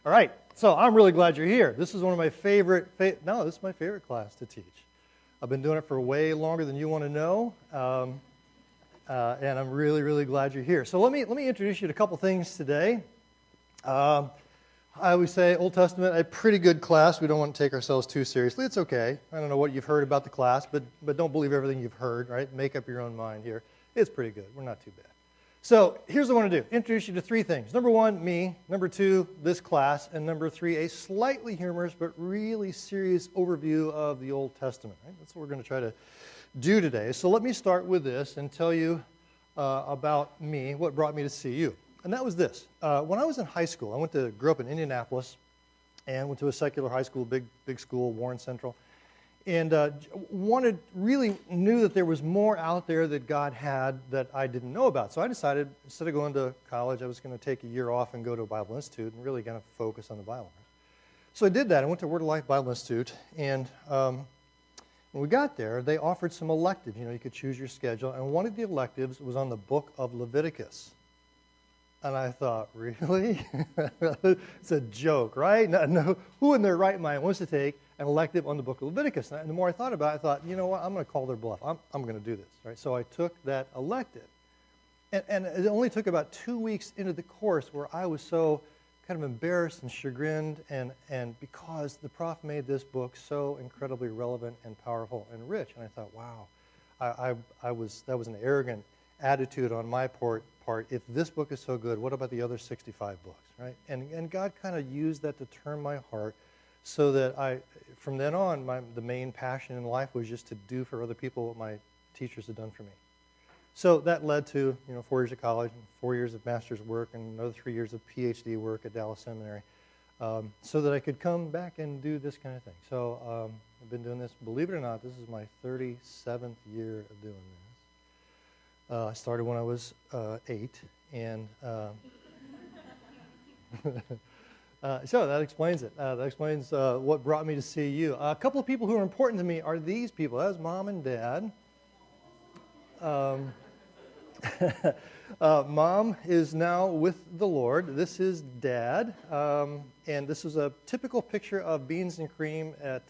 All right, so I'm really glad you're here. This is one of my this is my favorite class to teach. I've been doing it for way longer than you want to know, and I'm really, really glad you're here. So let me introduce you to a couple things today. I always say Old Testament, a pretty good class. We don't want to take ourselves too seriously. It's okay. I don't know what you've heard about the class, but don't believe everything you've heard, right? Make up your own mind here. It's pretty good. We're not too bad. So here's what I want to do. Introduce you to three things. Number one, me. Number two, this class. And number three, a slightly humorous but really serious overview of the Old Testament. Right? That's what we're going to try to do today. So let me start with this and tell you about me, what brought me to CU. And that was this. When I was in high school, I grew up in Indianapolis and went to a secular high school, big school, Warren Central. And really knew that there was more out there that God had that I didn't know about. So I decided, instead of going to college, I was going to take a year off and go to a Bible Institute and really kind of focus on the Bible. So I did that. I went to Word of Life Bible Institute, and when we got there, they offered some electives. You could choose your schedule, and one of the electives was on the book of Leviticus. And I thought, really? It's a joke, right? No, who in their right mind wants to take an elective on the book of Leviticus? And the more I thought about it, I thought, you know what, I'm going to call their bluff. I'm going to do this, right? So I took that elective. And it only took about 2 weeks into the course where I was so kind of embarrassed and chagrined, and because the prof made this book so incredibly relevant and powerful and rich. And I thought, wow, that was an arrogant attitude on my part. If this book is so good, what about the other 65 books, right? And God kind of used that to turn my heart so that from then on, the main passion in life was just to do for other people what my teachers had done for me. So that led to 4 years of college, 4 years of master's work, and another 3 years of PhD work at Dallas Seminary, so that I could come back and do this kind of thing. So I've been doing this, believe it or not, this is my 37th year of doing this. I started when I was 8, and so that explains it. That explains what brought me to CU. A couple of people who are important to me are these people. That's Mom and Dad. Mom is now with the Lord. This is Dad, and this is a typical picture of Beans and Cream at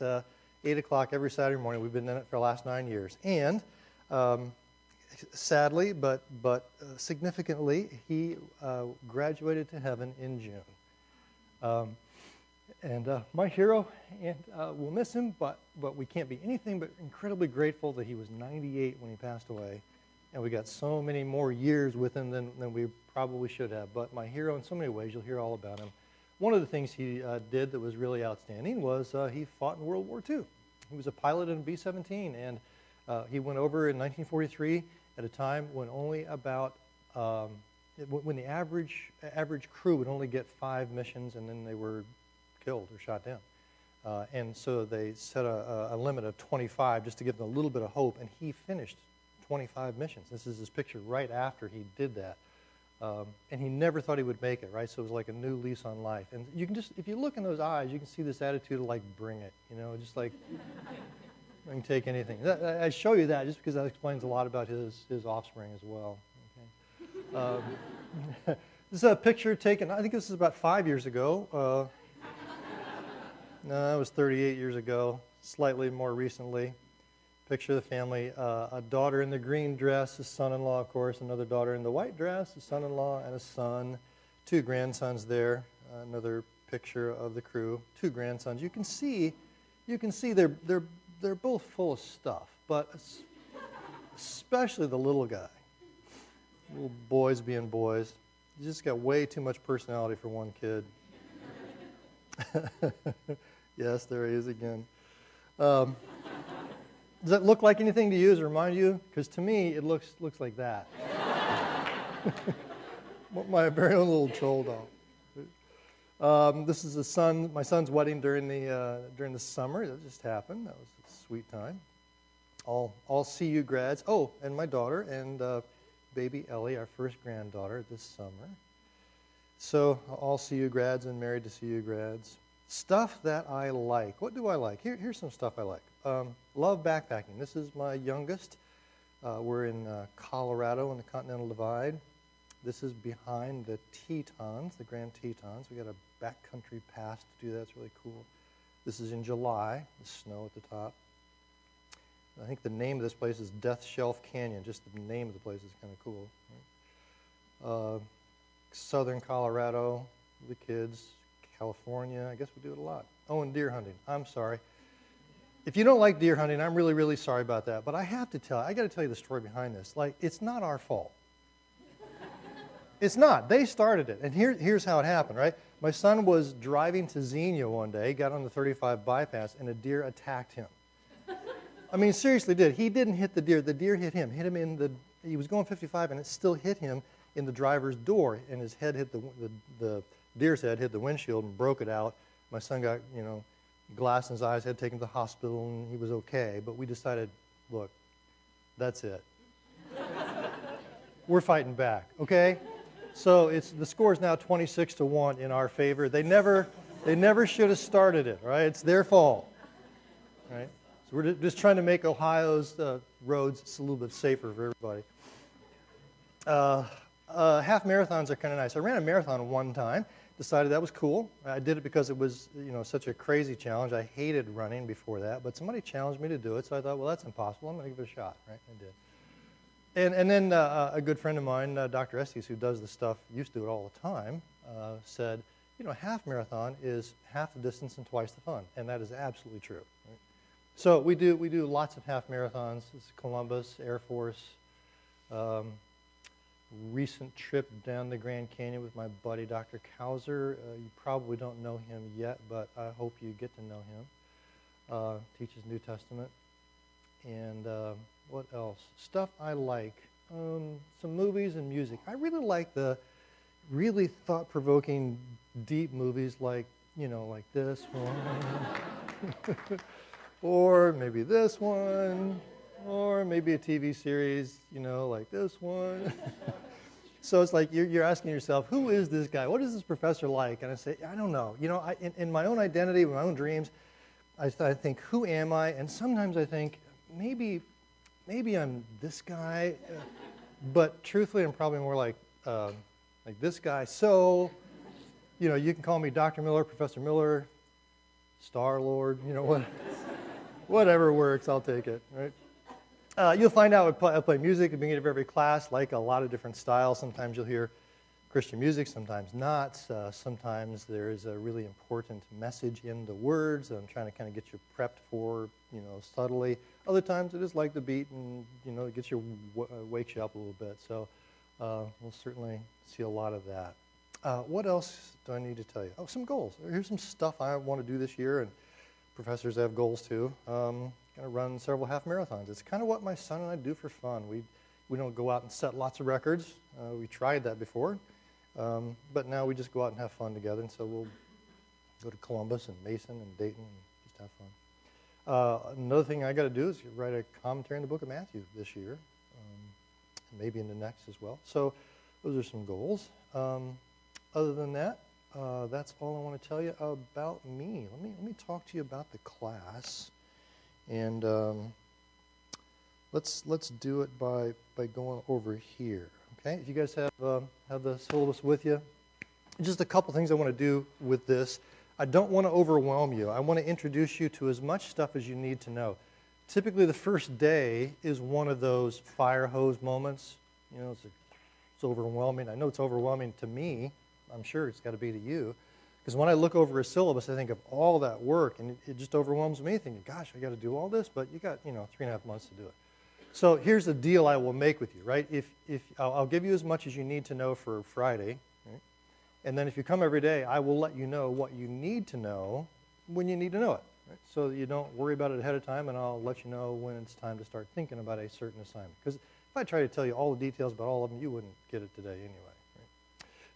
8 o'clock every Saturday morning. We've been in it for the last 9 years. And sadly, but significantly, he graduated to heaven in June. My hero, and we'll miss him, but we can't be anything but incredibly grateful that he was 98 when he passed away, and we got so many more years with him than we probably should have. But my hero, in so many ways, you'll hear all about him. One of the things he did that was really outstanding was he fought in World War II. He was a pilot in a B-17, and he went over in 1943 at a time when only about when the average crew would only get 5 missions, and then they were killed or shot down. And so they set a limit of 25 just to give them a little bit of hope, and he finished 25 missions. This is his picture right after he did that. And he never thought he would make it, right? So it was like a new lease on life. And you can just, if you look in those eyes, you can see this attitude of like, bring it, just like, I can take anything. I show you that just because that explains a lot about his offspring as well. Okay. This is a picture taken, I think this is about 5 years ago. No, it was 38 years ago, slightly more recently. Picture of the family, a daughter in the green dress, a son-in-law, of course, another daughter in the white dress, a son-in-law and a son, 2 grandsons there, another picture of the crew, 2 grandsons. You can see they're both full of stuff, but especially the little guy. Little boys being boys. You just got way too much personality for one kid. Yes, there he is again. Does that look like anything to you? Does it remind you? Because to me, it looks like that. My very own little troll doll. This is my son's wedding during the summer. That just happened. That was a sweet time. All CU grads. Oh, and my daughter and baby Ellie, our first granddaughter this summer. So all CU grads and married to CU grads. Stuff that I like. What do I like? Here's some stuff I like. Love backpacking. This is my youngest. We're in Colorado on the Continental Divide. This is behind the Tetons, the Grand Tetons. We got a backcountry pass to do that. It's really cool. This is in July, the snow at the top. I think the name of this place is Death Shelf Canyon. Just the name of the place is kind of cool. Right? Southern Colorado, the kids. California, I guess we do it a lot. Oh, and deer hunting. I'm sorry. If you don't like deer hunting, I'm really, really sorry about that. But I got to tell you the story behind this. Like, it's not our fault. It's not. They started it. And here's how it happened, right? My son was driving to Xenia one day, got on the 35 bypass, and a deer attacked him. I mean, seriously did. He didn't hit the deer. The deer hit him. He was going 55, and it still hit him in the driver's door, and his head hit the deer's head hit the windshield and broke it out. My son got, glass in his eyes, had taken to the hospital, and he was okay. But we decided, look, that's it. We're fighting back, okay? So the score is now 26-1 in our favor. They never should have started it, right? It's their fault, right? So we're just trying to make Ohio's roads a little bit safer for everybody. Half marathons are kind of nice. I ran a marathon one time. Decided that was cool. I did it because it was, such a crazy challenge. I hated running before that, but somebody challenged me to do it, so I thought, well, that's impossible. I'm going to give it a shot, right? I did. And then a good friend of mine, Dr. Estes, who does this stuff, used to do it all the time, said, half marathon is half the distance and twice the fun, and that is absolutely true. Right? So we do lots of half marathons. It's Columbus, Air Force. Recent trip down the Grand Canyon with my buddy, Dr. Kauser. You probably don't know him yet, but I hope you get to know him. Teaches New Testament. And what else? Stuff I like. Some movies and music. I really like the really thought-provoking, deep movies like, like this one. Or maybe this one. Or maybe a TV series, like this one. So it's like you're asking yourself, who is this guy? What is this professor like? And I say, I don't know. In my own identity, my own dreams, I think, who am I? And sometimes I think, maybe I'm this guy. But truthfully, I'm probably more like this guy. So, you can call me Dr. Miller, Professor Miller, Star-Lord, whatever works, I'll take it, right? You'll find out I play music at the beginning of every class, like a lot of different styles. Sometimes you'll hear Christian music, sometimes not. Sometimes there is a really important message in the words that I'm trying to kind of get you prepped for, subtly. Other times it is like the beat and, it gets you, wakes you up a little bit. So we'll certainly see a lot of that. What else do I need to tell you? Oh, some goals. Here's some stuff I want to do this year, and professors have goals too. Going to run several half marathons. It's kind of what my son and I do for fun. We don't go out and set lots of records. We tried that before, but now we just go out and have fun together. And so we'll go to Columbus and Mason and Dayton and just have fun. Another thing I got to do is write a commentary on the book of Matthew this year, maybe in the next as well. So those are some goals. Other than that, that's all I want to tell you about me. Let me talk to you about the class. And let's do it by going over here. Okay, if you guys have the syllabus with you, just a couple things I want to do with this. I don't want to overwhelm you. I want to introduce you to as much stuff as you need to know. Typically, the first day is one of those fire hose moments. It's overwhelming. I know it's overwhelming to me. I'm sure it's got to be to you. Because when I look over a syllabus, I think of all that work, and it just overwhelms me, thinking, gosh, I got to do all this, but you got, 3.5 months to do it. So here's the deal I will make with you, right? If I'll give you as much as you need to know for Friday, right? And then if you come every day, I will let you know what you need to know when you need to know it, right? So that you don't worry about it ahead of time, and I'll let you know when it's time to start thinking about a certain assignment. Because if I try to tell you all the details about all of them, you wouldn't get it today anyway.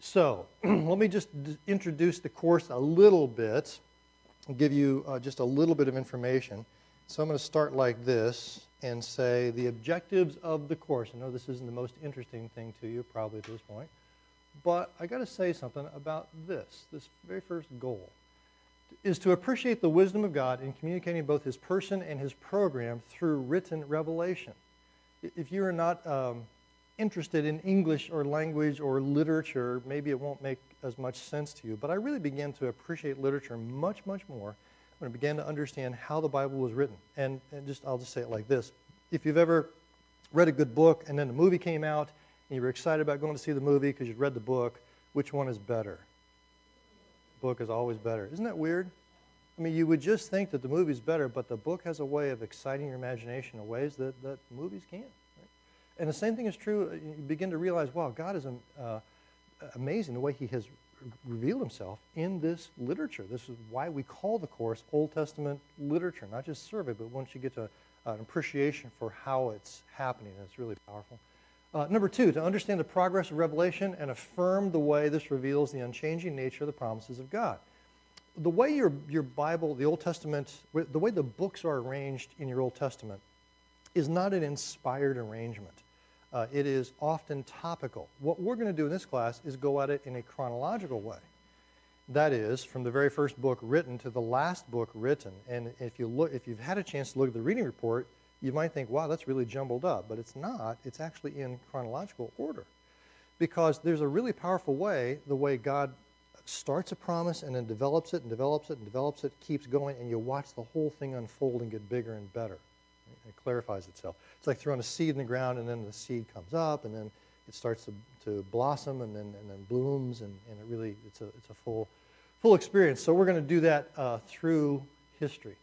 So let me just introduce the course a little bit and give you just a little bit of information. So I'm going to start like this and say the objectives of the course. I know this isn't the most interesting thing to you probably at this point, but I got to say something about this very first goal, is to appreciate the wisdom of God in communicating both His person and His program through written revelation. If you are not interested in English or language or literature, maybe it won't make as much sense to you, but I really began to appreciate literature much, much more when I began to understand how the Bible was written. And I'll just say it like this. If you've ever read a good book and then the movie came out and you were excited about going to see the movie because you'd read the book, which one is better? The book is always better. Isn't that weird? I mean, you would just think that the movie's better, but the book has a way of exciting your imagination in ways that movies can't. Right? And the same thing is true, you begin to realize, wow, God is amazing the way he has revealed himself in this literature. This is why we call the course Old Testament literature, not just survey, but once you get to an appreciation for how it's happening, it's really powerful. Number two, to understand the progress of Revelation and affirm the way this reveals the unchanging nature of the promises of God. The way your Bible, the Old Testament, the way the books are arranged in your Old Testament is not an inspired arrangement. It is often topical. What we're going to do in this class is go at it in a chronological way. That is, from the very first book written to the last book written. And if you've had a chance to look at the reading report, you might think, wow, that's really jumbled up. But it's not. It's actually in chronological order. Because there's a really powerful way, the way God starts a promise and then develops it and develops it and develops it, keeps going, and you watch the whole thing unfold and get bigger and better. It clarifies itself. It's like throwing a seed in the ground, and then the seed comes up, and then it starts to blossom, and then blooms, and it really, it's a full experience. So we're going to do that through history.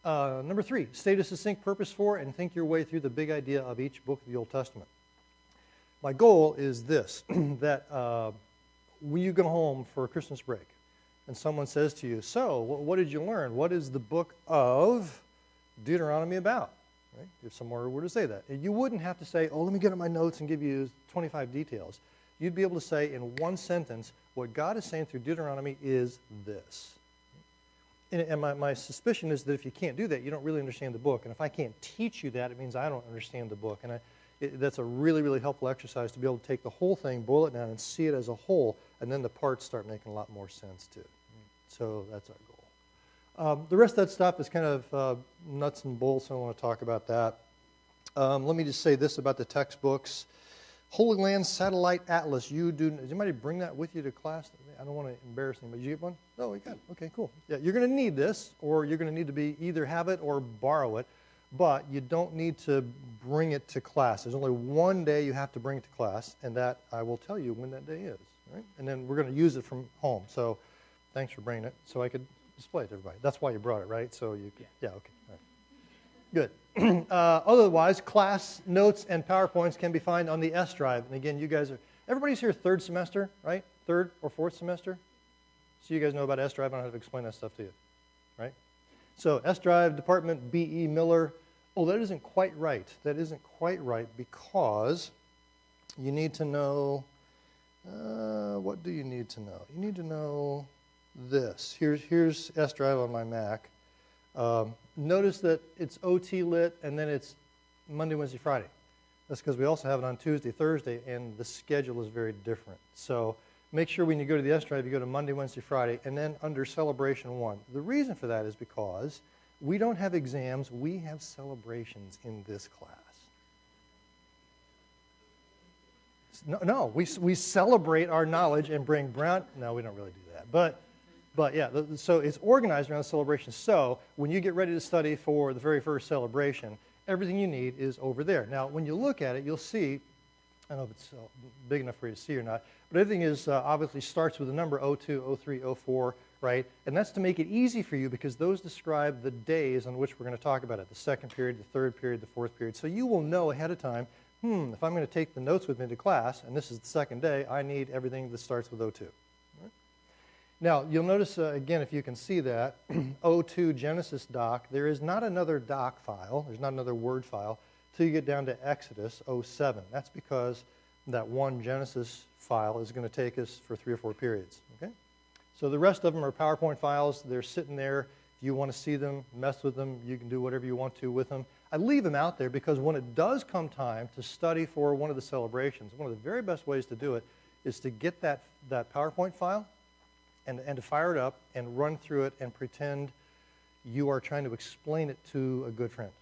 Number three, state a succinct purpose for and think your way through the big idea of each book of the Old Testament. My goal is this, that when you go home for Christmas break and someone says to you, so, what did you learn? What is the book of Deuteronomy about? Right? If someone were to say that. You wouldn't have to say, oh, let me get out my notes and give you 25 details. You'd be able to say in one sentence, what God is saying through Deuteronomy is this. And my suspicion is that if you can't do that, you don't really understand the book. And if I can't teach you that, it means I don't understand the book. And that's a really, really helpful exercise to be able to take the whole thing, boil it down, and see it as a whole, and then the parts start making a lot more sense too. So that's our goal. The rest of that stuff is kind of nuts and bolts. I don't want to talk about that. Let me just say this about the textbooks. Holy Land Satellite Atlas. Did anybody bring that with you to class? I don't want to embarrass anybody. Did you get one? No, we got it. Okay, cool. Yeah, you're going to need this, or you're going to need to either have it or borrow it, but you don't need to bring it to class. There's only one day you have to bring it to class, and that I will tell you when that day is. Right? And then we're going to use it from home. So thanks for bringing it so I could display it to everybody. That's why you brought it, right? So you could, yeah, okay. All right. Good. Otherwise, class notes and PowerPoints can be found on the S drive. And again, everybody's here third semester, right? Third or fourth semester? So you guys know about S drive. I don't have to explain that stuff to you, right? So S drive, Department B.E. Miller. Oh, that isn't quite right. That isn't quite right because you need to know, what do you need to know? You need to know this. Here's S drive on my Mac. Notice that it's OT lit and then it's Monday, Wednesday, Friday. That's because we also have it on Tuesday, Thursday, and the schedule is very different. So make sure when you go to the S drive, you go to Monday, Wednesday, Friday, and then under Celebration 1. The reason for that is because we don't have exams, we have celebrations in this class. No, we celebrate our knowledge and bring brown. No, we don't really do that. But yeah, so it's organized around the celebration. So when you get ready to study for the very first celebration, everything you need is over there. Now, when you look at it, you'll see, I don't know if it's big enough for you to see or not, but everything is obviously starts with the number 02, 03, 04, right? And that's to make it easy for you because those describe the days on which we're going to talk about it, the second period, the third period, the fourth period. So you will know ahead of time, if I'm going to take the notes with me to class, and this is the second day, I need everything that starts with 02. Now, you'll notice, again, if you can see that, 02 Genesis doc, there is not another doc file, there's not another Word file, till you get down to Exodus 07. That's because that one Genesis file is going to take us for 3 or 4 periods, okay? So the rest of them are PowerPoint files. They're sitting there. If you want to see them, mess with them, you can do whatever you want to with them. I leave them out there because when it does come time to study for one of the celebrations, one of the very best ways to do it is to get that PowerPoint file and to fire it up and run through it and pretend you are trying to explain it to a good friend.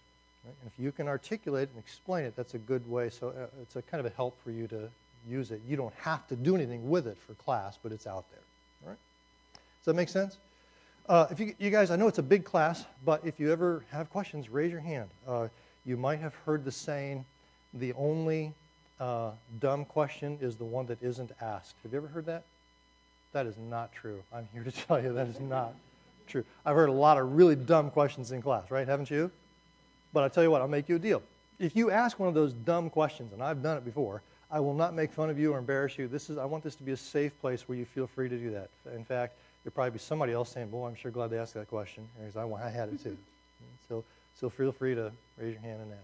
Right? And if you can articulate and explain it, that's a good way. So it's a kind of a help for you to use it. You don't have to do anything with it for class, but it's out there. All right? Does that make sense? If you guys, I know it's a big class, but if you ever have questions, raise your hand. You might have heard the saying, the only dumb question is the one that isn't asked. Have you ever heard that? That is not true. I'm here to tell you that is not true. I've heard a lot of really dumb questions in class, right? Haven't you? But I'll tell you what, I'll make you a deal. If you ask one of those dumb questions, and I've done it before, I will not make fun of you or embarrass you. I want this to be a safe place where you feel free to do that. In fact, there'll probably be somebody else saying, boy, I'm sure glad they asked that question, because I had it too. So feel free to raise your hand and ask.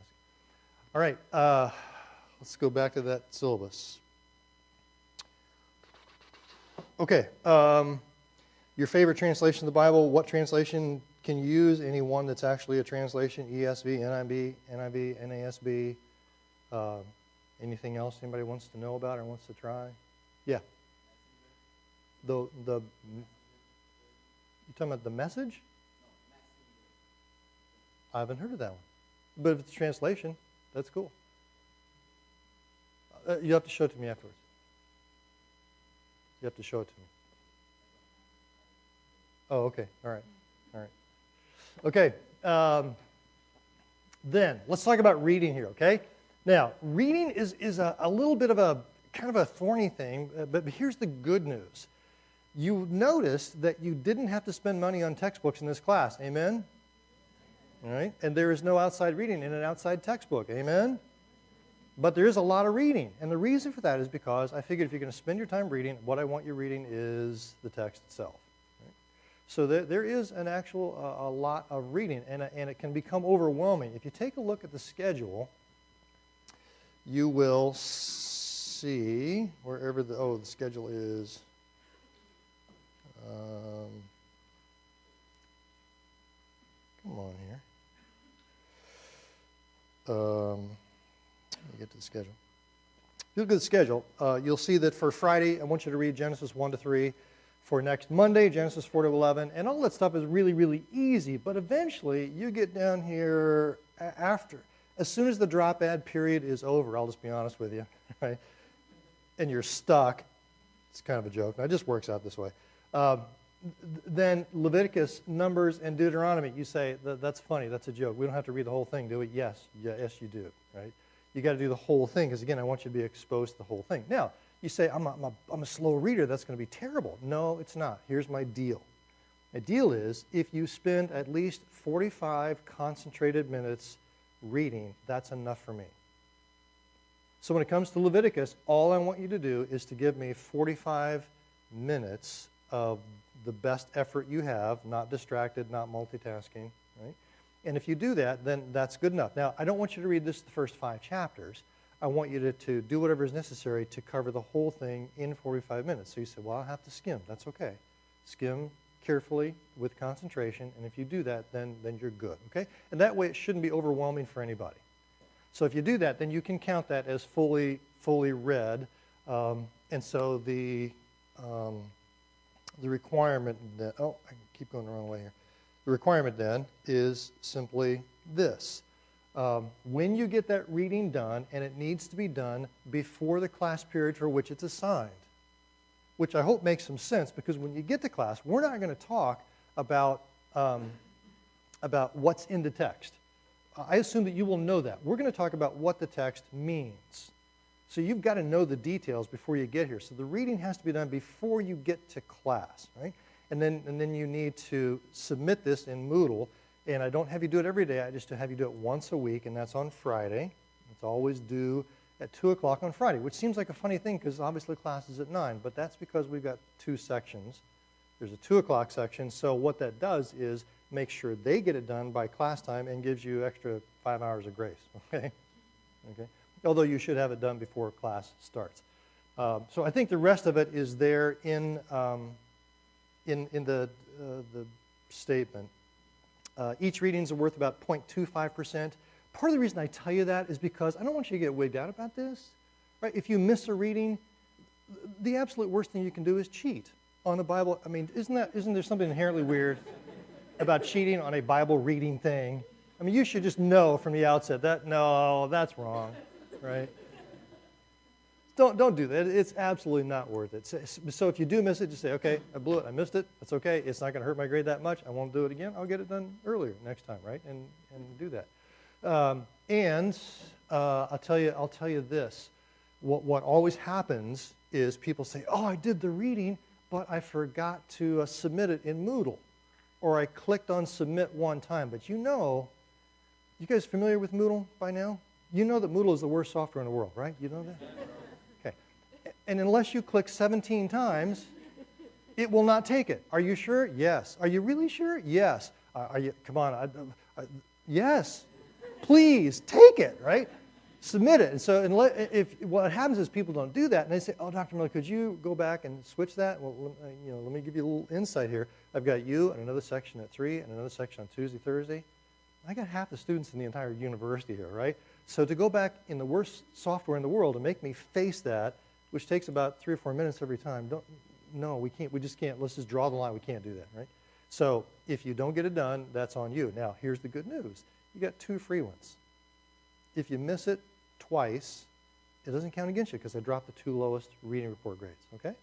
All right, let's go back to that syllabus. Okay, your favorite translation of the Bible, what translation can you use? Any one that's actually a translation, ESV, NIV, NASB, anything else anybody wants to know about or wants to try? Yeah. You talking about the Message? I haven't heard of that one. But if it's a translation, that's cool. You have to show it to me afterwards. You have to show it to me. Oh, okay. All right. All right. Okay. Then, let's talk about reading here, okay? Now, reading is a little bit of a kind of a thorny thing, but here's the good news. You noticed that you didn't have to spend money on textbooks in this class. Amen? All right? And there is no outside reading in an outside textbook. Amen? But there is a lot of reading. And the reason for that is because I figured if you're going to spend your time reading, what I want you reading is the text itself. Right? So there is an actual a lot of reading, and it can become overwhelming. If you take a look at the schedule, you will see wherever the schedule is. Come on here. Let me get to the schedule. If you look at the schedule, you'll see that for Friday, I want you to read Genesis 1 to 3. For next Monday, Genesis 4 to 11. And all that stuff is really, really easy. But eventually, you get down here after. As soon as the drop-add period is over, I'll just be honest with you, right? And you're stuck. It's kind of a joke. It just works out this way. Then Leviticus, Numbers, and Deuteronomy. You say, that's funny, that's a joke. We don't have to read the whole thing, do we? Yes, you do, right? You got to do the whole thing, because again, I want you to be exposed to the whole thing. Now, you say, I'm a slow reader, that's going to be terrible. No, it's not. Here's my deal. My deal is, if you spend at least 45 concentrated minutes reading, that's enough for me. So when it comes to Leviticus, all I want you to do is to give me 45 minutes of the best effort you have, not distracted, not multitasking, right? And if you do that, then that's good enough. Now, I don't want you to read the first 5 chapters. I want you to do whatever is necessary to cover the whole thing in 45 minutes. So you say, well, I'll have to skim. That's okay. Skim carefully with concentration, and if you do that, then you're good, okay? And that way it shouldn't be overwhelming for anybody. So if you do that, then you can count that as fully read. And so the requirement that, I keep going the wrong way here. The requirement then is simply this. When you get that reading done, and it needs to be done before the class period for which it's assigned, which I hope makes some sense, because when you get to class, we're not going to talk about what's in the text. I assume that you will know that. We're going to talk about what the text means. So you've got to know the details before you get here. So the reading has to be done before you get to class, right? And then you need to submit this in Moodle. And I don't have you do it every day. I just have you do it once a week, and that's on Friday. It's always due at 2 o'clock on Friday, which seems like a funny thing because obviously class is at 9, but that's because we've got 2 sections. There's a 2 o'clock section, so what that does is make sure they get it done by class time and gives you extra 5 hours of grace, okay? Although you should have it done before class starts. So I think the rest of it is there in the statement. Each readings are worth about 0.25%. Part of the reason I tell you that is because I don't want you to get wigged out about this. Right? If you miss a reading, the absolute worst thing you can do is cheat on a Bible. I mean, isn't there something inherently weird about cheating on a Bible reading thing? I mean, you should just know from the outset that, no, that's wrong, right? Don't do that. It's absolutely not worth it. So if you do miss it, just say, okay, I blew it, I missed it, that's okay. It's not going to hurt my grade that much. I won't do it again. I'll get it done earlier next time, right? And do that. I'll tell you this. What always happens is people say, oh, I did the reading, but I forgot to submit it in Moodle. Or I clicked on submit one time. But you guys familiar with Moodle by now? You know that Moodle is the worst software in the world, right? You know that? Okay. And unless you click 17 times, it will not take it. Are you sure? Yes. Are you really sure? Yes. Come on. Yes. Please, take it, right? Submit it. And so if what happens is people don't do that, and they say, oh, Dr. Miller, could you go back and switch that? Well, let me give you a little insight here. I've got you and another section at 3 and another section on Tuesday, Thursday. I got half the students in the entire university here, right? So to go back in the worst software in the world and make me face that, which takes about 3 or 4 minutes every time, no, we can't. We just can't. Let's just draw the line. We can't do that, right? So if you don't get it done, that's on you. Now, here's the good news. You got 2 free ones. If you miss it twice, it doesn't count against you because I dropped the 2 lowest reading report grades, okay?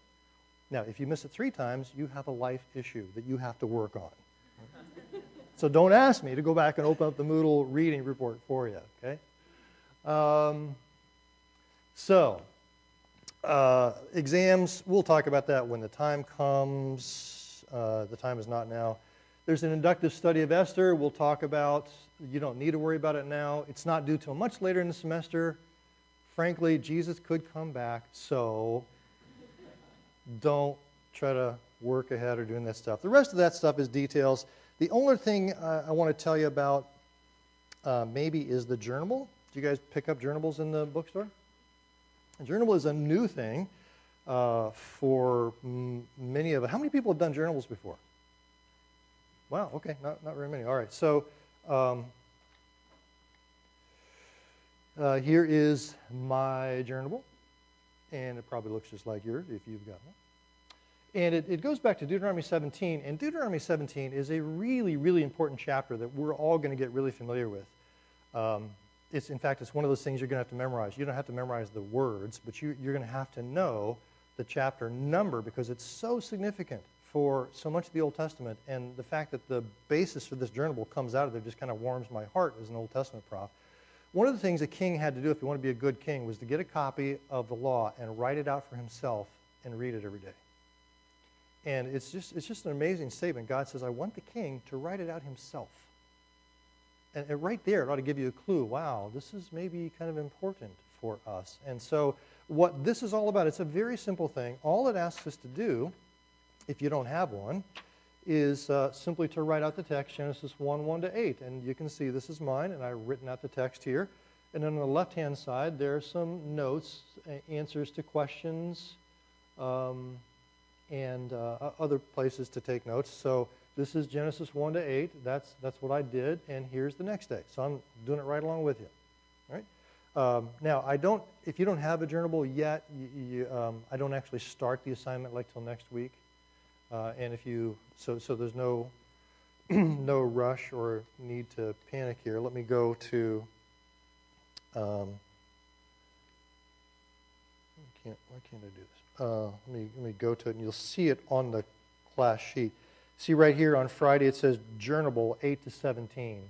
Now, if you miss it 3 times, you have a life issue that you have to work on. So don't ask me to go back and open up the Moodle reading report for you, okay? Exams, we'll talk about that when the time comes. The time is not now. There's an inductive study of Esther we'll talk about. You don't need to worry about it now. It's not due till much later in the semester. Frankly, Jesus could come back, so don't try to work ahead or doing that stuff. The rest of that stuff is details. The only thing I want to tell you about maybe is the journal. Do you guys pick up journals in the bookstore? A journal is a new thing for many of us. How many people have done journals before? Wow, okay, not very many. All right, so here is my journal, and it probably looks just like yours if you've got one. And it goes back to Deuteronomy 17, and Deuteronomy 17 is a really, really important chapter that we're all going to get really familiar with. In fact, it's one of those things you're going to have to memorize. You don't have to memorize the words, but you're going to have to know the chapter number because it's so significant for so much of the Old Testament, and the fact that the basis for this journal comes out of there just kind of warms my heart as an Old Testament prof. One of the things a king had to do if he wanted to be a good king was to get a copy of the law and write it out for himself and read it every day. And it's just an amazing statement. God says, I want the king to write it out himself. And right there, it ought to give you a clue. Wow, this is maybe kind of important for us. And so what this is all about, it's a very simple thing. All it asks us to do, if you don't have one, is simply to write out the text, Genesis 1, 1 to 8. And you can see this is mine, and I've written out the text here. And then on the left-hand side, there are some notes, answers to questions, and other places to take notes. So this is Genesis 1 to 8. That's what I did, and here's the next day. So I'm doing it right along with you. All right? Now, if you don't have a journal yet, I don't actually start the assignment like till next week. And if so there's no no rush or need to panic here. Let me go to. Why can't I do this? Let me go to it, and you'll see it on the class sheet. See right here on Friday it says journal 8 to 17.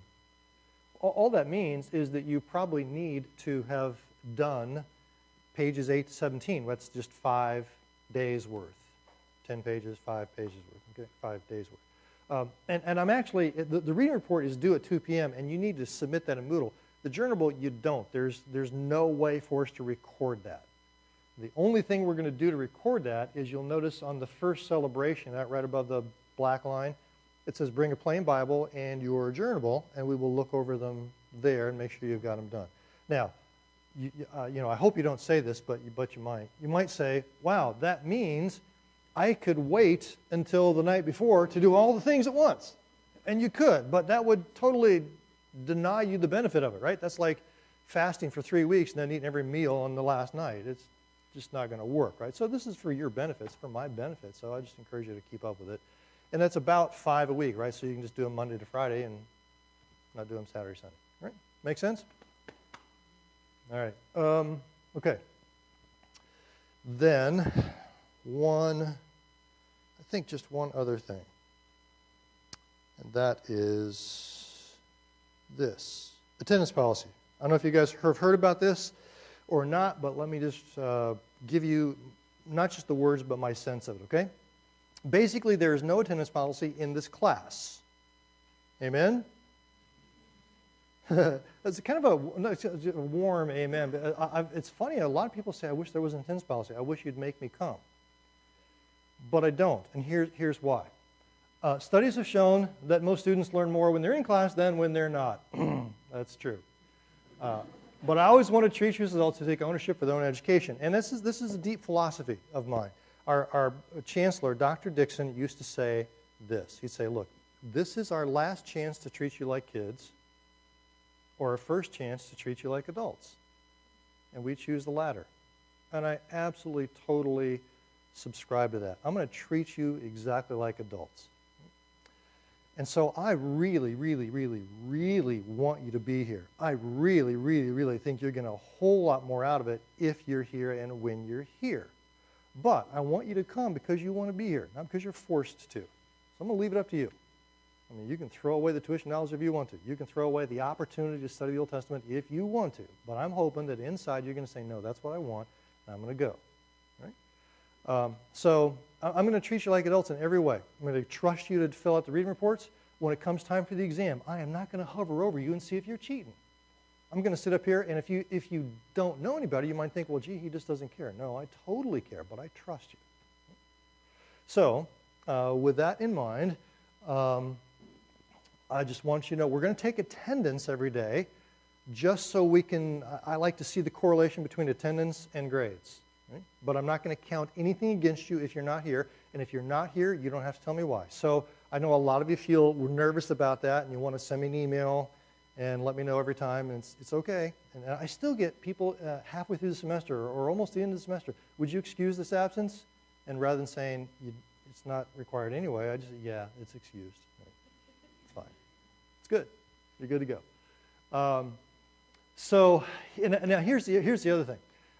All that means is that you probably need to have done pages 8 to 17. That's just 5 days worth. 10 pages, 5 pages worth. Okay, 5 days worth. And I'm actually, the reading report is due at 2 p.m. and you need to submit that in Moodle. The journal, you don't. There's no way for us to record that. The only thing we're going to do to record that is you'll notice on the first celebration, right above the black line, it says bring a plain Bible and your journal, and we will look over them there and make sure you've got them done. Now, I hope you don't say this, but you might. You might say, wow, that means I could wait until the night before to do all the things at once. And you could, but that would totally deny you the benefit of it, right? That's like fasting for 3 weeks and then eating every meal on the last night. It's just not going to work, right? So this is for your benefits, for my benefit, so I just encourage you to keep up with it. And that's about 5 a week, right? So you can just do them Monday to Friday and not do them Saturday, Sunday. All right? Make sense? All right. Okay. Then I think just one other thing. And that is this, attendance policy. I don't know if you guys have heard about this or not, but let me just give you not just the words, but my sense of it, okay? Basically, there is no attendance policy in this class. Amen? It's kind of a warm amen. But it's funny, a lot of people say, I wish there was an attendance policy. I wish you'd make me come. But I don't, and here's why. Studies have shown that most students learn more when they're in class than when they're not. That's true. But I always want to treat you as adults to take ownership for their own education. And this is a deep philosophy of mine. Our chancellor, Dr. Dixon, used to say this. He'd say, look, this is our last chance to treat you like kids, or our first chance to treat you like adults. And we choose the latter. And I absolutely, totally subscribe to that. I'm going to treat you exactly like adults. And so I really, really, really, really want you to be here. I really, really, really think you're getting a whole lot more out of it if you're here and when you're here. But I want you to come because you want to be here, not because you're forced to. So I'm going to leave it up to you. I mean, you can throw away the tuition dollars if you want to. You can throw away the opportunity to study the Old Testament if you want to. But I'm hoping that inside you're going to say, no, that's what I want, and I'm going to go. Right? So I'm going to treat you like adults in every way. I'm going to trust you to fill out the reading reports. When it comes time for the exam, I am not going to hover over you and see if you're cheating. I'm going to sit up here, and if you don't know anybody, you might think, well, gee, he just doesn't care. No, I totally care, but I trust you. So with that in mind, I just want you to know we're going to take attendance every day just so we can, I like to see the correlation between attendance and grades. Right? But I'm not going to count anything against you if you're not here. And if you're not here, you don't have to tell me why. So I know a lot of you feel nervous about that and you want to send me an email and let me know every time, and it's okay. And I still get people halfway through the semester or almost the end of the semester, would you excuse this absence? And rather than saying it's not required anyway, I just say, yeah, it's excused. Right. It's fine. It's good. You're good to go. So now here's the other thing.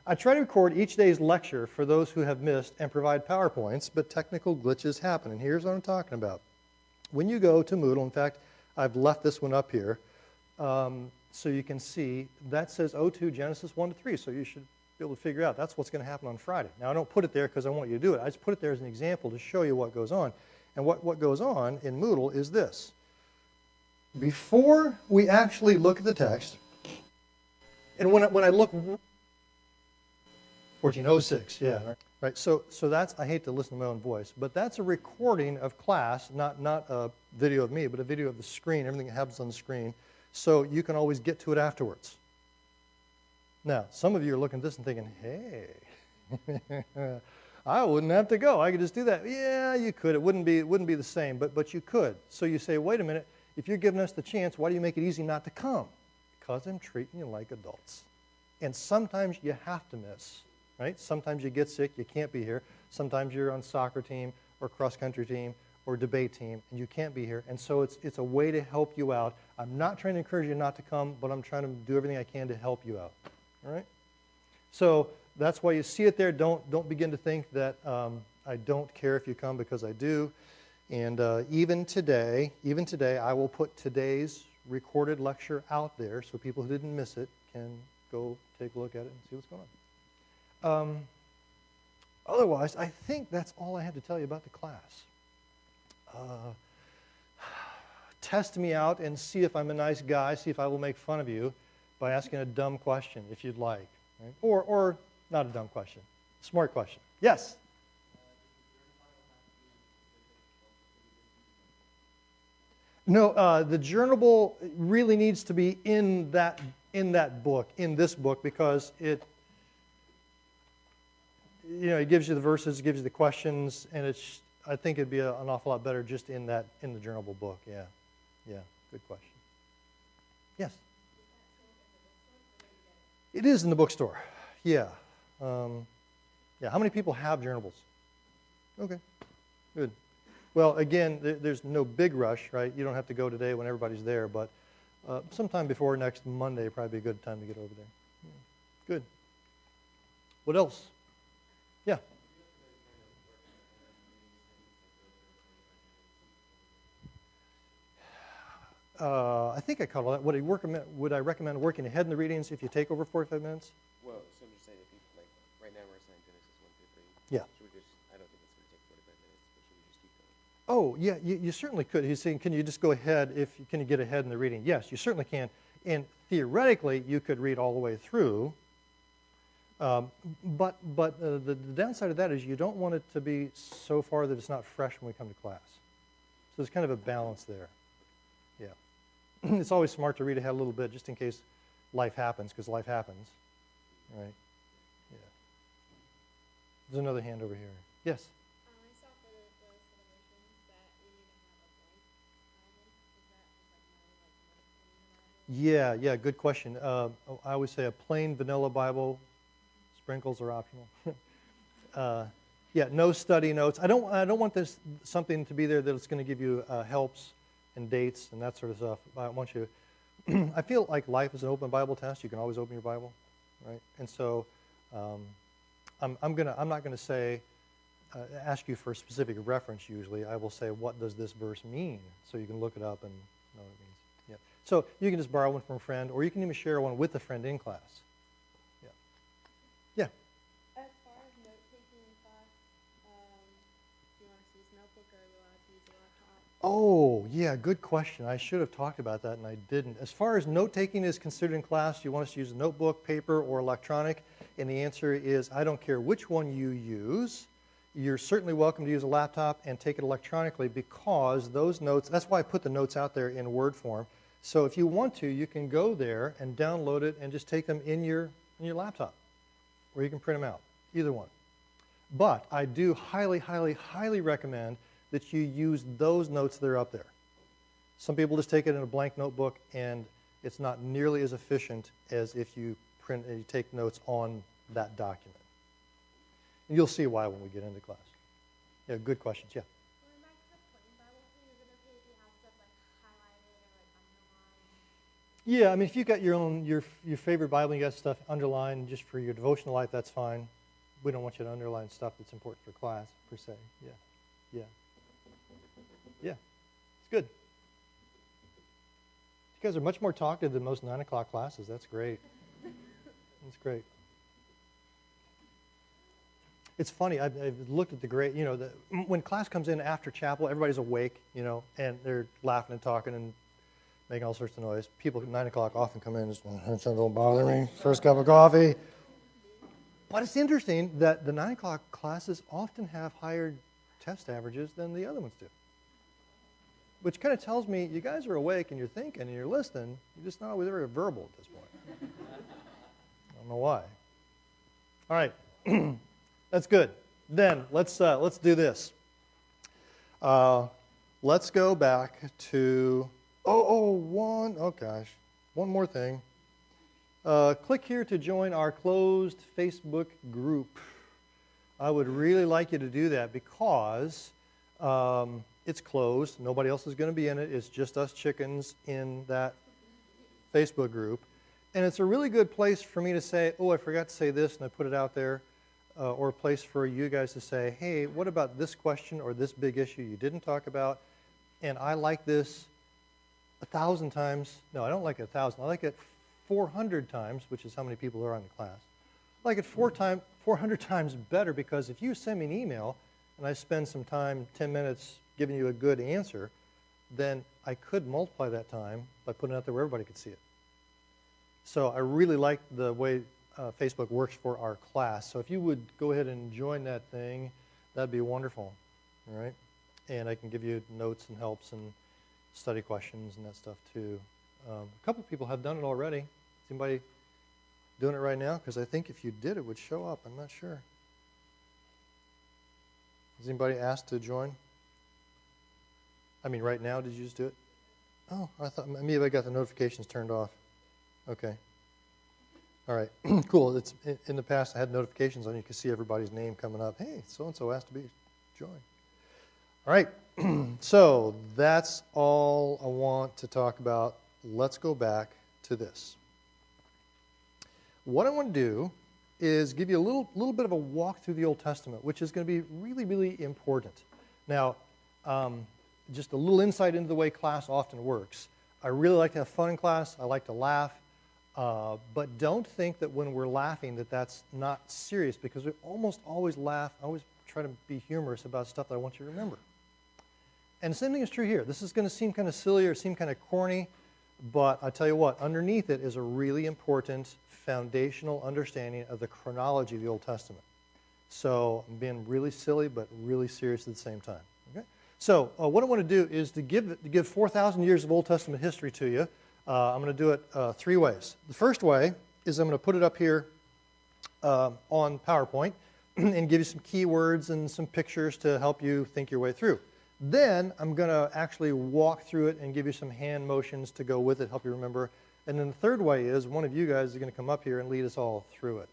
I try to record each day's lecture for those who have missed and provide PowerPoints, but technical glitches happen. And here's what I'm talking about. When you go to Moodle, in fact, I've left this one up here, so you can see that says O2 Genesis 1 to 3, so you should be able to figure out that's what's going to happen on Friday. Now, I don't put it there because I want you to do it. I just put it there as an example to show you what goes on. And what goes on in Moodle is this. Before we actually look at the text, and when I look, 1406, yeah, right. So that's, I hate to listen to my own voice, but that's a recording of class, not a video of me, but a video of the screen, everything that happens on the screen, so you can always get to it afterwards. Now, some of you are looking at this and thinking, hey, I wouldn't have to go. I could just do that. Yeah, you could. It wouldn't be the same, but you could. So you say, wait a minute, if you're giving us the chance, why do you make it easy not to come? Because I'm treating you like adults. And sometimes you have to miss. Right? Sometimes you get sick, you can't be here. Sometimes you're on soccer team or cross-country team or debate team, and you can't be here. And so it's a way to help you out. I'm not trying to encourage you not to come, but I'm trying to do everything I can to help you out. All right? So that's why you see it there. Don't begin to think that I don't care if you come, because I do. And even today, I will put today's recorded lecture out there so people who didn't miss it can go take a look at it and see what's going on. Otherwise, I think that's all I have to tell you about the class. Test me out and see if I'm a nice guy, see if I will make fun of you by asking a dumb question, if you'd like. Right? Or not a dumb question, smart question. Yes? No, the journal really needs to be in that book, in this book, because it gives you the verses, it gives you the questions, and I think it'd be an awful lot better just in the journalable book. Yeah, good question. Yes? It is in the bookstore. Yeah. Yeah. How many people have journals? Okay, good. Well, again, there's no big rush, right? You don't have to go today when everybody's there, but Sometime before next Monday, probably be a good time to get over there. Yeah. Good. What else? Yeah. I think I caught all that. Would I recommend working ahead in the readings if you take over 45 minutes? Well, so I'm just saying, if you, like, right now we're assigned Genesis 1 through 3. Yeah. Should we just, I don't think it's going to take 45 minutes, but should we just keep going? Oh, yeah, you certainly could. He's saying, can you just go ahead can you get ahead in the reading? Yes, you certainly can. And theoretically, you could read all the way through. But the downside of that is you don't want it to be so far that it's not fresh when we come to class. So there's kind of a balance there. Yeah. It's always smart to read ahead a little bit just in case life happens, because life happens. Right? Yeah. There's another hand over here. Yes? I saw for the celebrations that we need to have a blank Bible. Is that no, like, Yeah, good question. I always say a plain vanilla Bible. Sprinkles are optional. Yeah, no study notes. I don't want this something to be there that's going to give you helps and dates and that sort of stuff. I want you. I feel like life is an open Bible test. You can always open your Bible, right? And so, I'm not going to say ask you for a specific reference. Usually, I will say, what does this verse mean? So you can look it up and know what it means. Yeah. So you can just borrow one from a friend, or you can even share one with a friend in class. Yeah. Yeah. As far as note taking in class, do you want us to use notebook or are we allowed to use a laptop? Oh, yeah, good question. I should have talked about that, and I didn't. As far as note-taking is considered in class, you want us to use a notebook, paper, or electronic? And the answer is, I don't care which one you use. You're certainly welcome to use a laptop and take it electronically, because those notes, that's why I put the notes out there in Word form. So if you want to, you can go there and download it and just take them in your laptop, or you can print them out, either one. But I do highly, highly, highly recommend that you use those notes that are up there. Some people just take it in a blank notebook, and it's not nearly as efficient as if you print and you take notes on that document. And you'll see why when we get into class. Yeah, good questions. Yeah. Going back to the plain Bible thing, is it okay if you have stuff like highlighted or like underlined? Yeah, I mean, if you've got your favorite Bible and you got stuff underlined just for your devotional life, that's fine. We don't want you to underline stuff that's important for class, per se. Yeah. Yeah. Yeah. It's good. You guys are much more talkative than most 9 o'clock classes. That's great. That's great. It's funny, I've looked at the grade, when class comes in after chapel, everybody's awake, and they're laughing and talking and making all sorts of noise. People at 9 o'clock often come in and just, don't bother me, first cup of coffee. But it's interesting that the 9 o'clock classes often have higher test averages than the other ones do. Which kind of tells me you guys are awake and you're thinking and you're listening, you're just not always very verbal at this point. I don't know why. All right. That's good. Then let's do this. Let's go back to one more thing. Click here to join our closed Facebook group. I would really like you to do that because it's closed. Nobody else is going to be in it. It's just us chickens in that Facebook group. And it's a really good place for me to say, oh, I forgot to say this, and I put it out there. Or a place for you guys to say, hey, what about this question or this big issue you didn't talk about? And I like this 1,000 times. No, I don't like it 1,000. I like it 400 times, which is how many people are on the class. I like it 400 times better, because if you send me an email and I spend some time, 10 minutes, giving you a good answer, then I could multiply that time by putting it out there where everybody could see it. So I really like the way Facebook works for our class. So if you would go ahead and join that thing, that'd be wonderful. All right? And I can give you notes and helps and study questions and that stuff too. A couple of people have done it already. Is anybody doing it right now? Because I think if you did, it would show up. I'm not sure. Has anybody asked to join? I mean, right now, did you just do it? Oh, I thought maybe I got the notifications turned off. Okay. All right, cool. It's in the past I had notifications on. You could see everybody's name coming up. Hey, so-and-so asked to be joined. All right, so that's all I want to talk about let's go back to this. What I want to do is give you a little bit of a walk through the Old Testament, which is going to be really, really important. Now, just a little insight into the way class often works. I really like to have fun in class. I like to laugh. But don't think that when we're laughing that that's not serious, because we almost always laugh. I always try to be humorous about stuff that I want you to remember. And the same thing is true here. This is going to seem kind of silly or seem kind of corny, but I tell you what, underneath it is a really important foundational understanding of the chronology of the Old Testament. So I'm being really silly, but really serious at the same time. Okay? So what I want to do is to give 4,000 years of Old Testament history to you. I'm going to do it 3 ways. The first way is I'm going to put it up here on PowerPoint and give you some keywords and some pictures to help you think your way through. Then I'm going to actually walk through it and give you some hand motions to go with it, help you remember. And then the third way is one of you guys is going to come up here and lead us all through it.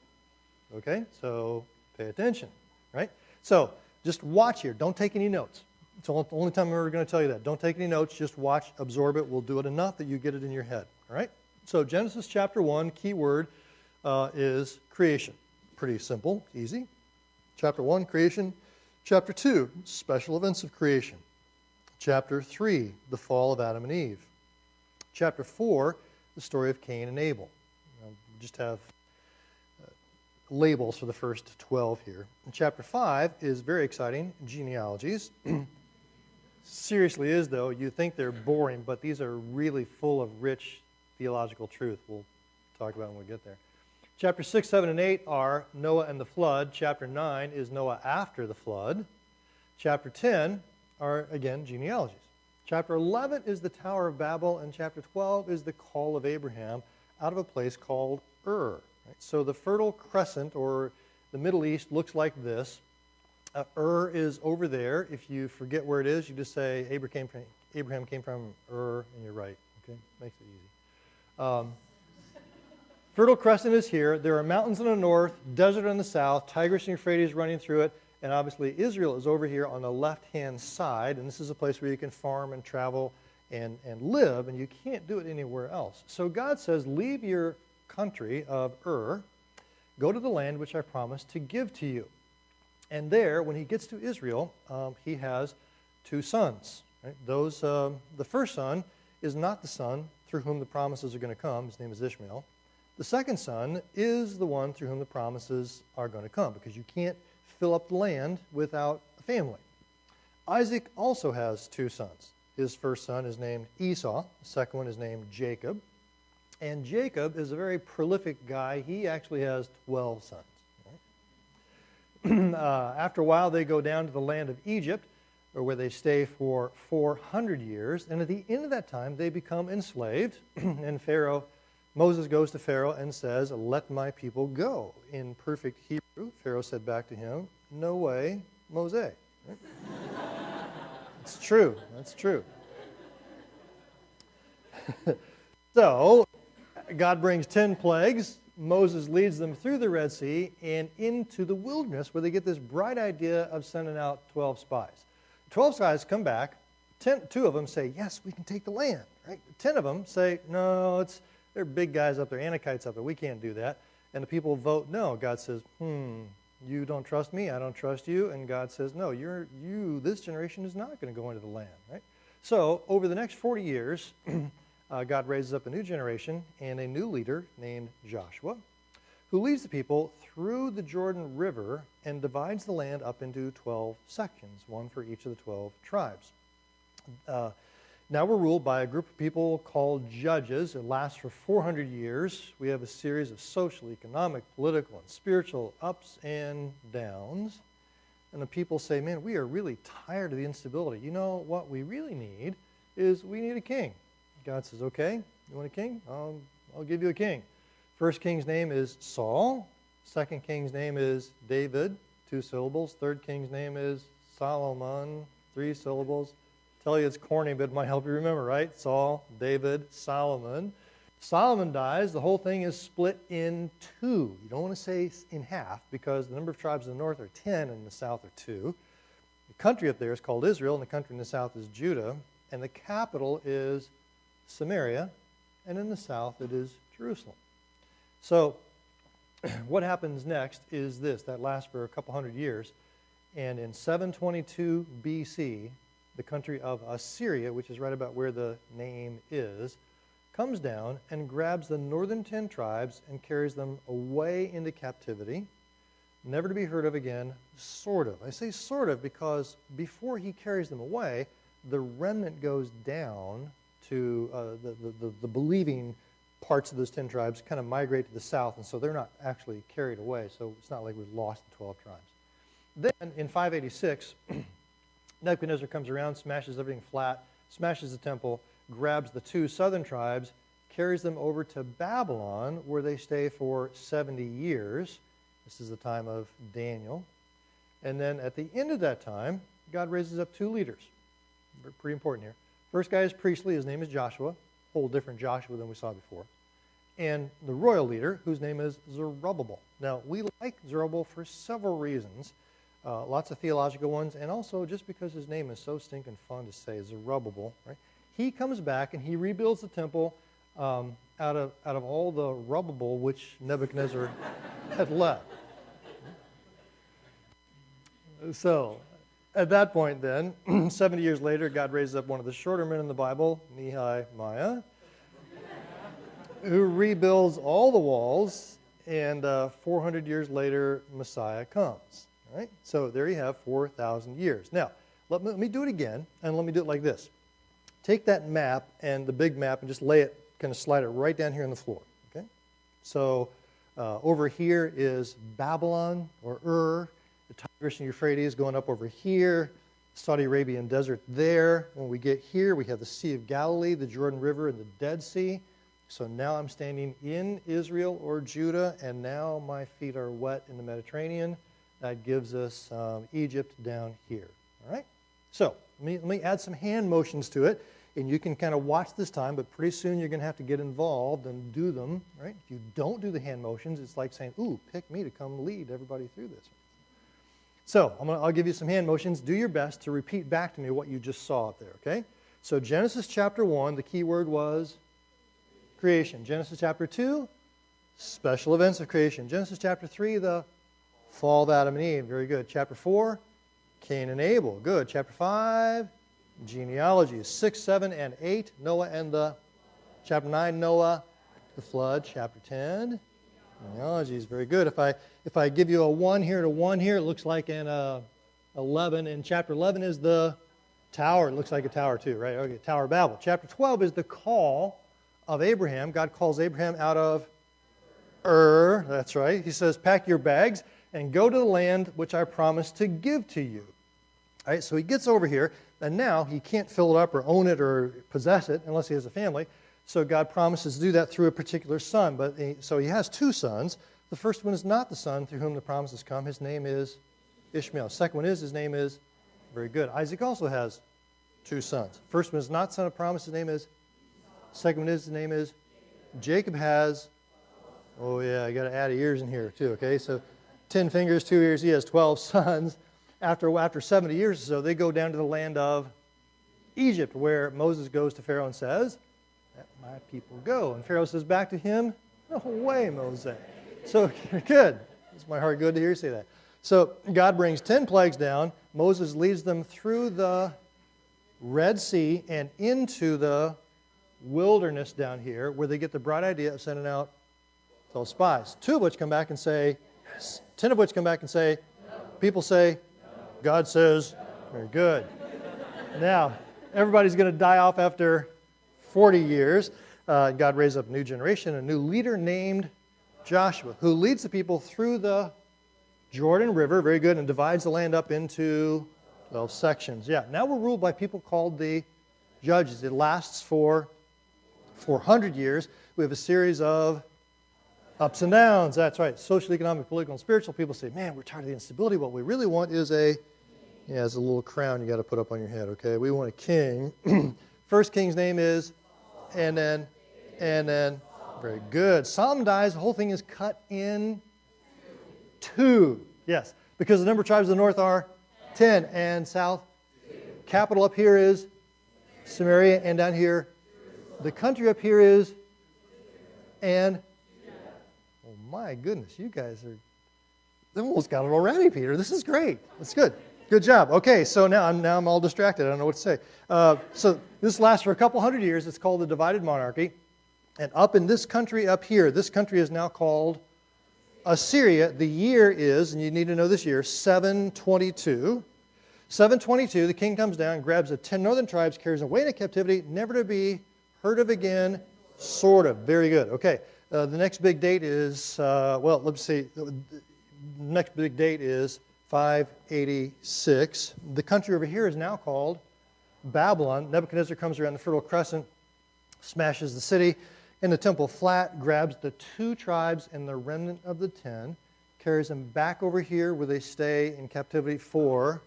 Okay? So pay attention, right? So just watch here. Don't take any notes. It's the only time I'm ever going to tell you that. Don't take any notes. Just watch, absorb it. We'll do it enough that you get it in your head. All right? So Genesis chapter 1, key word is creation. Pretty simple, easy. Chapter 1, creation. Chapter 2, special events of creation. Chapter 3, the fall of Adam and Eve. Chapter 4, the story of Cain and Abel. We just have labels for the first 12 here. And chapter 5 is very exciting, genealogies. Seriously is, though. You think they're boring, but these are really full of rich theological truth. We'll talk about it when we get there. Chapter 6, 7, and 8 are Noah and the flood. Chapter 9 is Noah after the flood. Chapter 10 are, again, genealogies. Chapter 11 is the Tower of Babel, and chapter 12 is the call of Abraham out of a place called Ur. Right? So the Fertile Crescent, or the Middle East, looks like this. Ur is over there. If you forget where it is, you just say Abraham came from Ur, and you're right. Okay, makes it easy. Fertile Crescent is here. There are mountains in the north, desert in the south, Tigris and Euphrates running through it, and obviously Israel is over here on the left-hand side, and this is a place where you can farm and travel and live, and you can't do it anywhere else. So God says, leave your country of Ur, go to the land which I promised to give to you. And there, when he gets to Israel, he has 2 sons. Right? The first son is not the son through whom the promises are going to come. His name is Ishmael. The second son is the one through whom the promises are going to come, because you can't fill up the land without a family. Isaac also has 2 sons. His first son is named Esau. The second one is named Jacob. And Jacob is a very prolific guy. He actually has 12 sons. After a while, they go down to the land of Egypt, where they stay for 400 years. And at the end of that time, they become enslaved. And Moses goes to Pharaoh and says, let my people go. In perfect Hebrew, Pharaoh said back to him, no way, Moses. Right? It's true. That's true. So, God brings 10 plagues. Moses leads them through the Red Sea and into the wilderness, where they get this bright idea of sending out 12 spies. 12 spies come back. 2 of them say, yes, we can take the land. Right? 10 of them say, no, there are big guys up there, Anakites up there. We can't do that. And the people vote no. God says, you don't trust me, I don't trust you. And God says, no, this generation is not going to go into the land. Right? So over the next 40 years, God raises up a new generation and a new leader named Joshua, who leads the people through the Jordan River and divides the land up into 12 sections, one for each of the 12 tribes. Now we're ruled by a group of people called judges. It lasts for 400 years. We have a series of social, economic, political, and spiritual ups and downs. And the people say, man, we are really tired of the instability. You know what we really need is we need a king. God says, okay, you want a king? I'll give you a king. First king's name is Saul. Second king's name is David, 2 syllables. Third king's name is Solomon, 3 syllables. Tell you it's corny, but it might help you remember, right? Saul, David, Solomon. Solomon dies. The whole thing is split in 2. You don't want to say in half, because the number of tribes in the north are 10 and in the south are 2. The country up there is called Israel, and the country in the south is Judah. And the capital is Samaria, and in the south it is Jerusalem. So what happens next is this, that lasts for a couple hundred years, and in 722 BC, the country of Assyria, which is right about where the name is, comes down and grabs the northern 10 tribes and carries them away into captivity, never to be heard of again, sort of. I say sort of because before he carries them away, the remnant goes down to the believing parts of those 10 tribes kind of migrate to the south, and so they're not actually carried away, so it's not like we've lost the 12 tribes. Then, in 586, Nebuchadnezzar comes around, smashes everything flat, smashes the temple, grabs the 2 southern tribes, carries them over to Babylon, where they stay for 70 years. This is the time of Daniel. And then at the end of that time, God raises up 2 leaders. Pretty important here. First guy is priestly. His name is Joshua. Whole different Joshua than we saw before. And the royal leader, whose name is Zerubbabel. Now, we like Zerubbabel for several reasons. Lots of theological ones, and also just because his name is so stinking fun to say, Zerubbabel, right? He comes back and he rebuilds the temple out of all the rubble which Nebuchadnezzar had left. So, at that point then, 70 years later, God raises up one of the shorter men in the Bible, Nehemiah, who rebuilds all the walls, and 400 years later, Messiah comes. All right? So there you have 4,000 years. Now, let me do it again, and let me do it like this. Take that map, and the big map, and just lay it, kind of slide it right down here on the floor. Okay? So over here is Babylon, or Ur. The Tigris and Euphrates going up over here. Saudi Arabian desert there. When we get here, we have the Sea of Galilee, the Jordan River, and the Dead Sea. So now I'm standing in Israel or Judah, and now my feet are wet in the Mediterranean. That gives us Egypt down here. All right? So let me add some hand motions to it, and you can kind of watch this time, but pretty soon you're going to have to get involved and do them. Right? If you don't do the hand motions, it's like saying, ooh, pick me to come lead everybody through this. So I'll give you some hand motions. Do your best to repeat back to me what you just saw up there, okay? So Genesis chapter 1, the key word was creation. Genesis chapter 2, special events of creation. Genesis chapter 3, the fall of Adam and Eve. Very good. Chapter 4, Cain and Abel. Good. Chapter 5, genealogies. 6, 7, and 8, Noah and the... Chapter 9, Noah, the flood. Chapter 10, genealogies. Very good. If I give you a 1 here and a 1 here, it looks like an 11. And chapter 11 is the tower. It looks like a tower too, right? Okay, Tower of Babel. Chapter 12 is the call of Abraham. God calls Abraham out of Ur. That's right. He says, pack your bags and go to the land which I promised to give to you. All right, so he gets over here, and now he can't fill it up or own it or possess it unless he has a family. So God promises to do that through a particular son. So he has 2 sons. The first one is not the son through whom the promises come. His name is Ishmael. Second one is, his name is, very good. Isaac also has 2 sons. First one is not son of promise. His name is, second one is, his name is, Jacob has, oh yeah, I got to add ears in here too, okay? So 10 fingers, 2 ears. He has 12 sons. After 70 years or so, they go down to the land of Egypt, where Moses goes to Pharaoh and says, let my people go. And Pharaoh says back to him, no way, Moses. So, good. It's my heart good to hear you say that. So, God brings 10 plagues down. Moses leads them through the Red Sea and into the wilderness down here, where they get the bright idea of sending out 12 spies. 2 of which come back and say, yes. 10 of which come back and say, no. People say, no. God says, no. Very good. Now, everybody's going to die off after 40 years. God raised up a new generation, a new leader named Joshua, who leads the people through the Jordan River, very good, and divides the land up into 12 sections. Yeah, now we're ruled by people called the judges. It lasts for 400 years. We have a series of ups and downs. That's right, social, economic, political, and spiritual. People say, man, we're tired of the instability. What we really want is it's a little crown you got to put up on your head, okay? We want a king. First king's name is, and then, very good. Solomon dies. The whole thing is cut in 2. Yes, because the number of tribes of the north are 10 and south. 2. Capital up here is Samaria, and down here, the country up here is and oh my goodness, you guys they almost got it already, Peter. This is great. That's good. Good job. Okay, so now I'm all distracted. I don't know what to say. So this lasts for a couple hundred years. It's called the divided monarchy. And up in this country up here, this country is now called Assyria. The year is, and you need to know this year, 722. 722, the king comes down, grabs the 10 northern tribes, carries them away into captivity, never to be heard of again, sort of. Very good. Okay, the next big date is, well, let's see. The next big date is 586. The country over here is now called Babylon. Nebuchadnezzar comes around the Fertile Crescent, smashes the city and the temple flat, grabs the 2 tribes and the remnant of the 10, carries them back over here where they stay in captivity for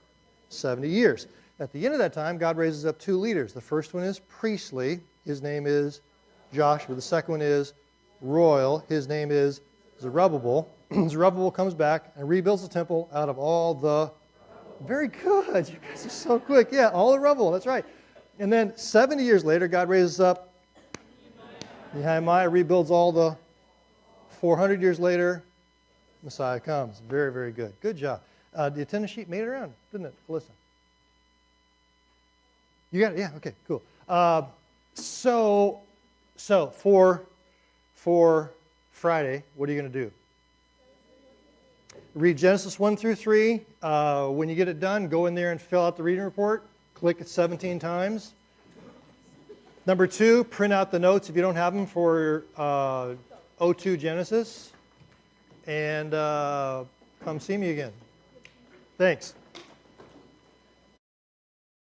70 years. At the end of that time, God raises up 2 leaders. The first one is priestly. His name is Joshua. The second one is royal. His name is Zerubbabel. Zerubbabel comes back and rebuilds the temple out of all the... Very good. You guys are so quick. Yeah, all the rubble. That's right. And then 70 years later, God raises up Nehemiah, rebuilds all the... 400 years later, Messiah comes. Very, very good. Good job. The attendance sheet made it around, didn't it, Alyssa? You got it? Yeah, okay, cool. So for Friday, what are you going to do? Read Genesis 1 through 3. When you get it done, go in there and fill out the reading report. Click it 17 times. Number 2, print out the notes if you don't have them for O2 Genesis. And come see me again. Thanks.